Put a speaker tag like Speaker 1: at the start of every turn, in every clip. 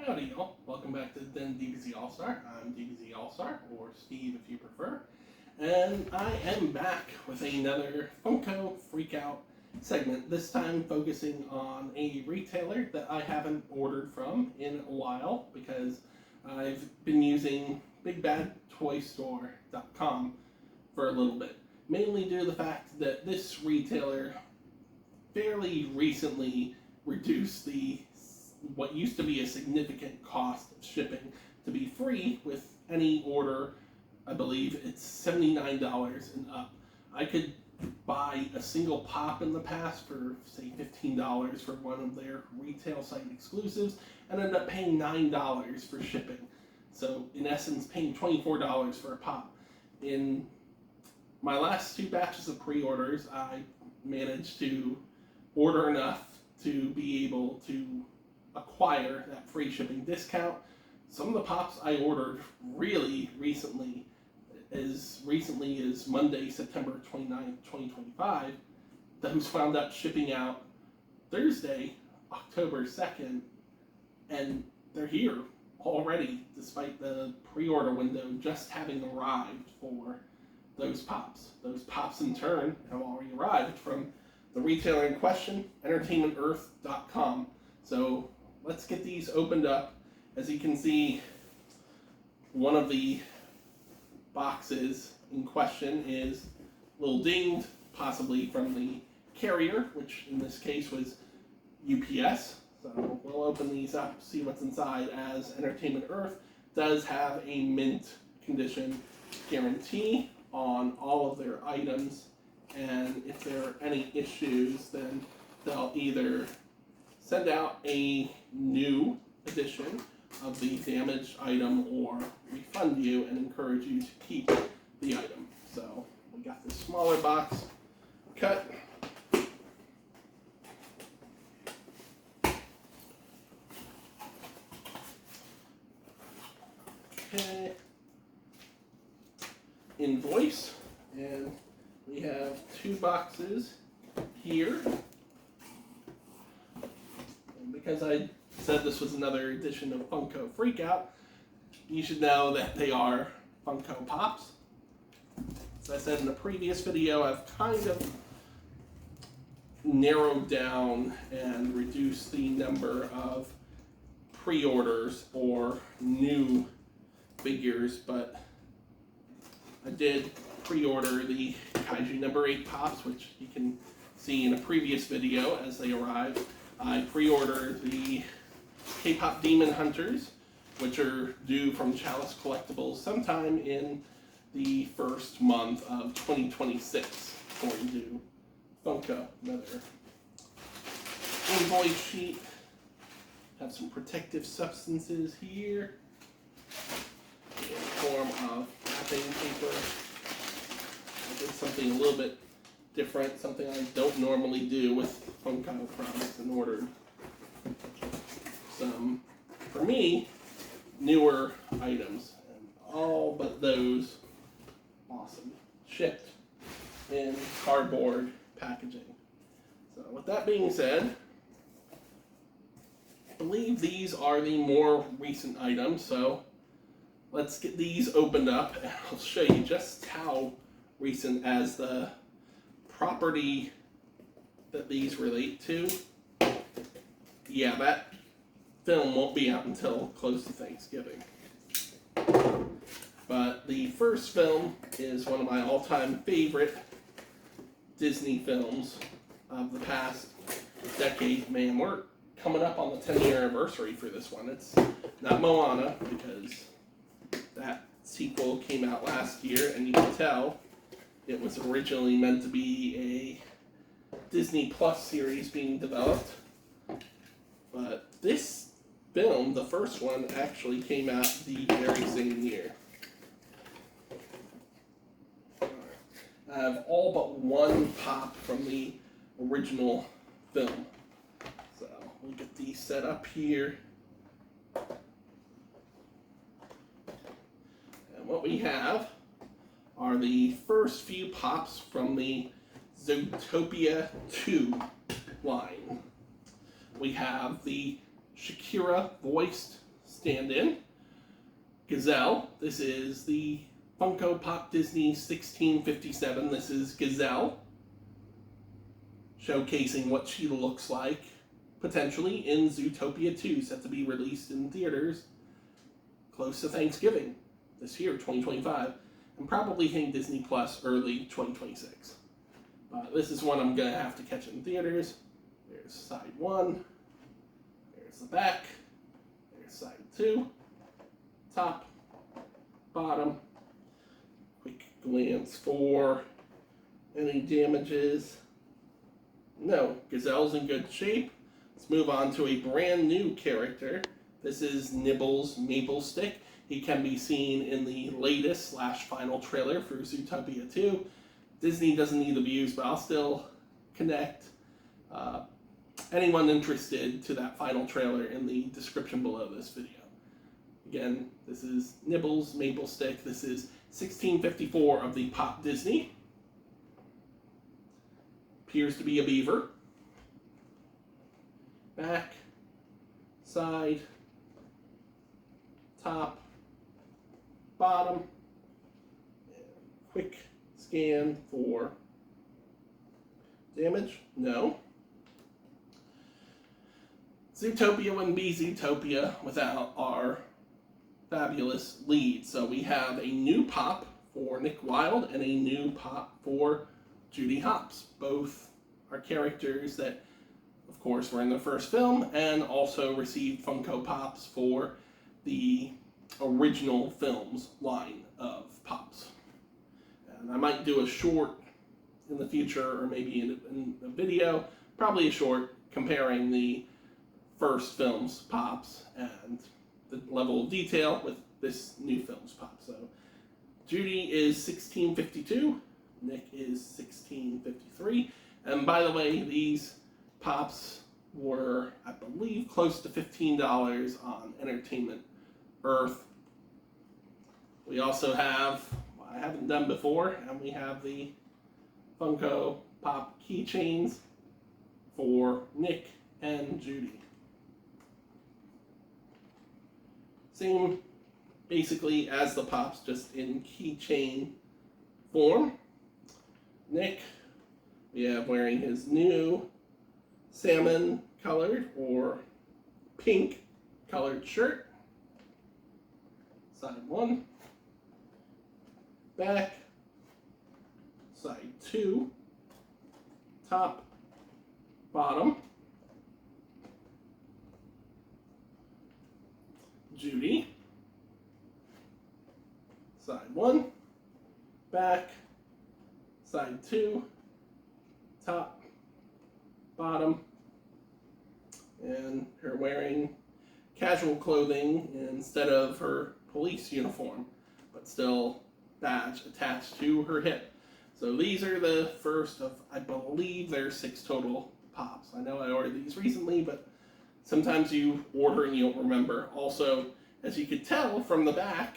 Speaker 1: Howdy y'all, welcome back to the DBZALLSTAR. I'm DBZALLSTAR, or Steve if you prefer. And I am back with another Funko Freakout segment, this time focusing on a retailer that I haven't ordered from in a while because I've been using BigBadToyStore.com for a little bit. Mainly due to the fact that this retailer fairly recently reduced what used to be a significant cost of shipping to be free with any order. I believe it's $79 and up. I could buy a single pop in the past for say $15 for one of their retail site exclusives and end up paying $9 for shipping. So in essence paying $24 for a pop. In my last two batches of pre-orders, I managed to order enough to be able to acquire that free shipping discount. Some of the pops I ordered really recently as Monday, September 29th, 2025, those wound up shipping out Thursday, October 2nd, and they're here already, despite the pre-order window just having arrived for those pops. Those pops in turn have already arrived from the retailer in question, EntertainmentEarth.com. So let's get these opened up. As you can see, one of the boxes in question is a little dinged, possibly from the carrier, which in this case was UPS. So we'll open these up, see what's inside, as Entertainment Earth does have a mint condition guarantee on all of their items, and if there are any issues, then they'll either send out a new edition of the damaged item or refund you and encourage you to keep the item. So we got this smaller box cut. Okay. Invoice, and we have two boxes here. And because I said this was another edition of Funko Freakout, you should know that they are Funko Pops. As I said in the previous video, I've kind of narrowed down and reduced the number of pre-orders or new figures, but I did pre-order the Kaiju number 8 Pops, which you can see in a previous video as they arrived. I pre-ordered the K-Pop Demon Hunters, which are due from Chalice Collectibles sometime in the first month of 2026, according to Funko. Another invoice sheet. Have some protective substances here in the form of wrapping paper. I did something a little bit different, something I don't normally do with Funko products, and ordered some, for me, newer items, and all but those awesome, shipped in cardboard packaging. So with that being said, I believe these are the more recent items, so let's get these opened up and I'll show you just how recent as the property that these relate to. Yeah, that film won't be out until close to Thanksgiving. But the first film is one of my all-time favorite Disney films of the past decade. Man, we're coming up on the 10-year anniversary for this one. It's not Moana, because that sequel came out last year, and you can tell it was originally meant to be a Disney Plus series being developed. But this film, the first one, actually came out the very same year. I have all but one pop from the original film. So we'll get these set up here. And what we have are the first few pops from the Zootopia 2 line. We have the Shakira voiced stand-in. Gazelle, this is the Funko Pop Disney 1657. This is Gazelle, showcasing what she looks like, potentially in Zootopia 2, set to be released in theaters close to Thanksgiving this year, 2025, and probably hitting Disney Plus early 2026. This is one I'm going to have to catch in theaters. There's side 1, there's the back, there's side 2, top, bottom. Quick glance for any damages. No, Gazelle's in good shape. Let's move on to a brand new character. This is Nibbles Maple Stick. He can be seen in the latest / final trailer for Zootopia 2. Disney doesn't need the views, but I'll still connect anyone interested to that final trailer in the description below this video. Again, this is Nibbles Maple Stick. This is 1654 of the Pop Disney. Appears to be a beaver. Back, side, top, bottom. Quick scan for damage. No. Zootopia wouldn't be Zootopia without our fabulous lead. So we have a new pop for Nick Wilde and a new pop for Judy Hopps. Both are characters that, of course, were in the first film and also received Funko Pops for the original films line of Pops. And I might do a short in the future, or maybe in a video, probably a short comparing the first film's Pops and the level of detail with this new film's Pop. So Judy is 1652, Nick is 1653. And by the way, these Pops were, I believe, close to $15 on Entertainment Earth. We also have what I haven't done before, and we have the Funko Pop keychains for Nick and Judy. Same basically as the Pops, just in keychain form. Nick, we have wearing his new salmon colored or pink colored shirt. Side 1, back, side 2, top, bottom. Judy, side 1, back, side 2, top, bottom, and her wearing casual clothing instead of her police uniform, but still badge attached to her hip. So these are the first of, I believe there's 6 total Pops. I know I ordered these recently, but sometimes you order and you don't remember. Also, as you could tell from the back,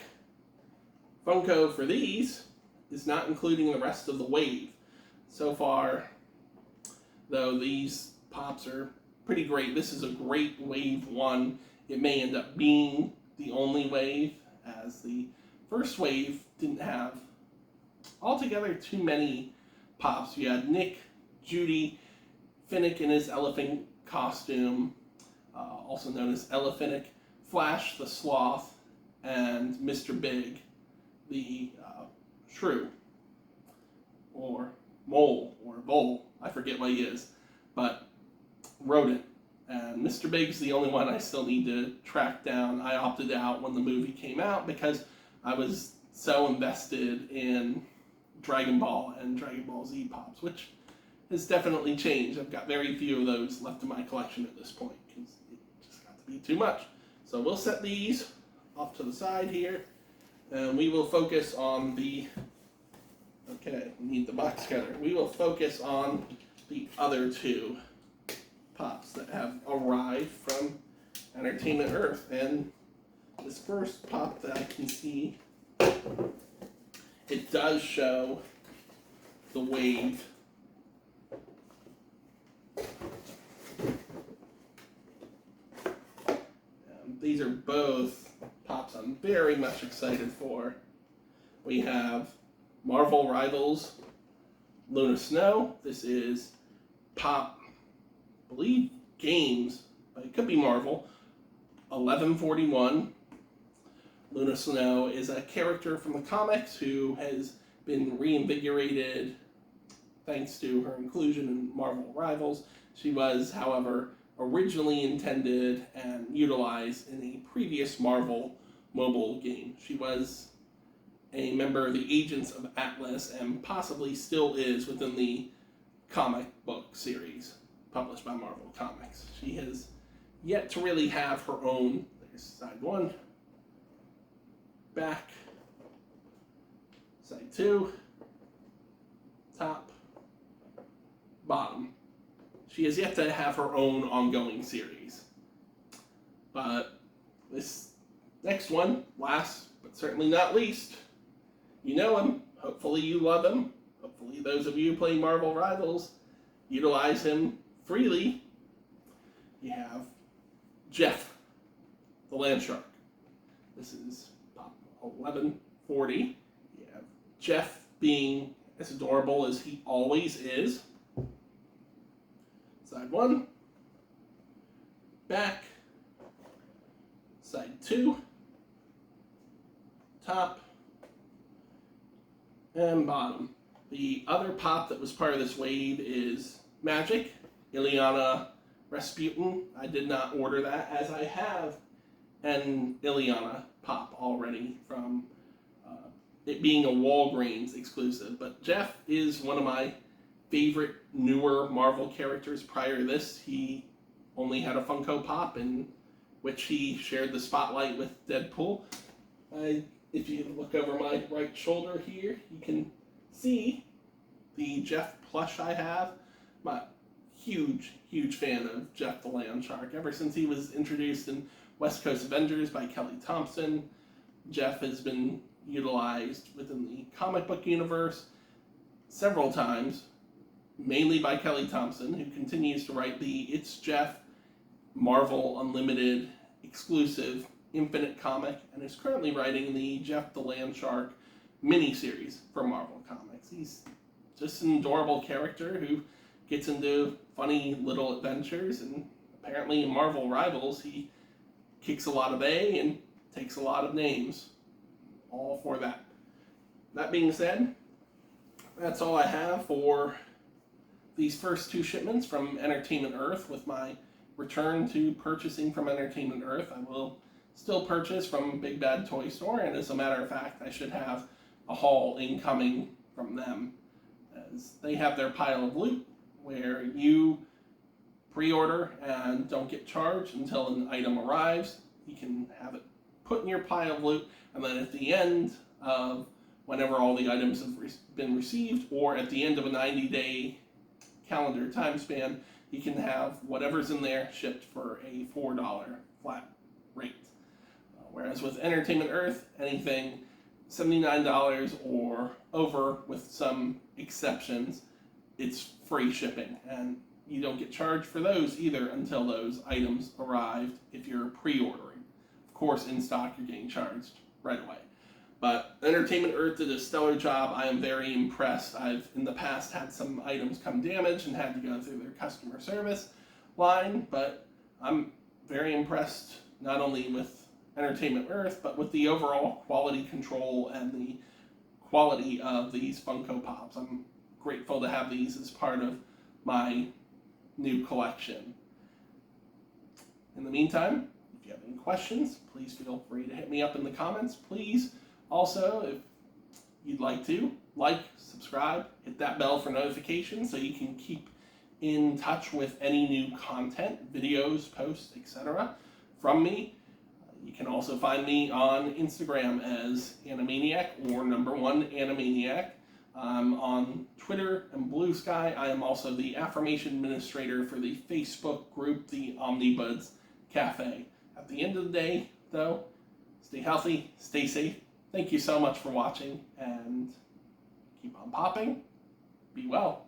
Speaker 1: Funko for these is not including the rest of the wave. So far, though, these Pops are pretty great. This is a great wave 1. It may end up being the only wave, as the first wave didn't have altogether too many Pops. You had Nick, Judy, Finnick in his elephant costume, also known as Elephinic, Flash the Sloth, and Mr. Big, the shrew, or mole, or vole, I forget what he is, but rodent. And Mr. Big's the only one I still need to track down. I opted out when the movie came out because I was so invested in Dragon Ball and Dragon Ball Z Pops, which has definitely changed. I've got very few of those left in my collection at this point because it just got to be too much. So we'll set these off to the side here, and we will focus on the, okay, we need the box cutter. We will focus on the other 2 Pops that have arrived from Entertainment Earth. And this first Pop that I can see, it does show the wave. these are both pops I'm very much excited for. We have Marvel Rivals Luna Snow. This is Pop, I believe, Games, but it could be Marvel. 1141. Luna Snow is a character from the comics who has been reinvigorated thanks to her inclusion in Marvel Rivals. She was, however, originally intended and utilized in a previous Marvel mobile game. She was a member of the Agents of Atlas and possibly still is within the comic book series published by Marvel Comics. She has yet to really have her own. There's side one, back, side two, top, bottom. She has yet to have her own ongoing series. But this next one, last but certainly not least, you know him. Hopefully you love him. Hopefully those of you playing Marvel Rivals utilize him freely. You have Jeff, the land shark. This is Pop 1140. You have Jeff being as adorable as he always is. Side one, back, side two, top, and bottom. The other pop that was part of this wave is Magic, Ileana Rasputin. I did not order that, as I have an Ileana pop already from it being a Walgreens exclusive. But Jeff is one of my favorite newer Marvel characters. Prior to this, he only had a Funko Pop in which he shared the spotlight with Deadpool. If you look over my right shoulder here, you can see the Jeff plush I have. I'm a huge fan of Jeff the Land Shark. Ever since he was introduced in West Coast Avengers by Kelly Thompson, Jeff has been utilized within the comic book universe several times, mainly by Kelly Thompson, who continues to write the It's Jeff Marvel Unlimited exclusive Infinite comic, and is currently writing the Jeff the Land Shark miniseries for Marvel Comics. He's just an adorable character who gets into funny little adventures, and apparently in Marvel Rivals he kicks a lot of A and takes a lot of names. All for that. That being said, that's all I have for these first two shipments from Entertainment Earth. With my return to purchasing from Entertainment Earth, I will still purchase from Big Bad Toy Store, and as a matter of fact, I should have a haul incoming from them, as they have their pile of loot where you pre-order and don't get charged until an item arrives. You can have it put in your pile of loot, and then at the end of whenever all the items have been received, or at the end of a 90-day calendar time span, you can have whatever's in there shipped for a $4 flat rate. Whereas with Entertainment Earth, anything $79 or over, with some exceptions, it's free shipping, and you don't get charged for those either until those items arrived if you're pre-ordering. Of course, in stock, you're getting charged right away. But Entertainment Earth did a stellar job. I am very impressed. I've in the past had some items come damaged and had to go through their customer service line, but I'm very impressed not only with Entertainment Earth, but with the overall quality control and the quality of these Funko Pops. I'm grateful to have these as part of my new collection. In the meantime, if you have any questions, please feel free to hit me up in the comments. Please also, if you'd like to, like, subscribe, hit that bell for notifications so you can keep in touch with any new content, videos, posts, etc. from me. You can also find me on Instagram as Animaniac or #1Animaniac. On Twitter and Blue Sky. I am also the affirmation administrator for the Facebook group, the Omnibuds Cafe. At the end of the day, though, stay healthy, stay safe. Thank you so much for watching, and keep on popping. Be well.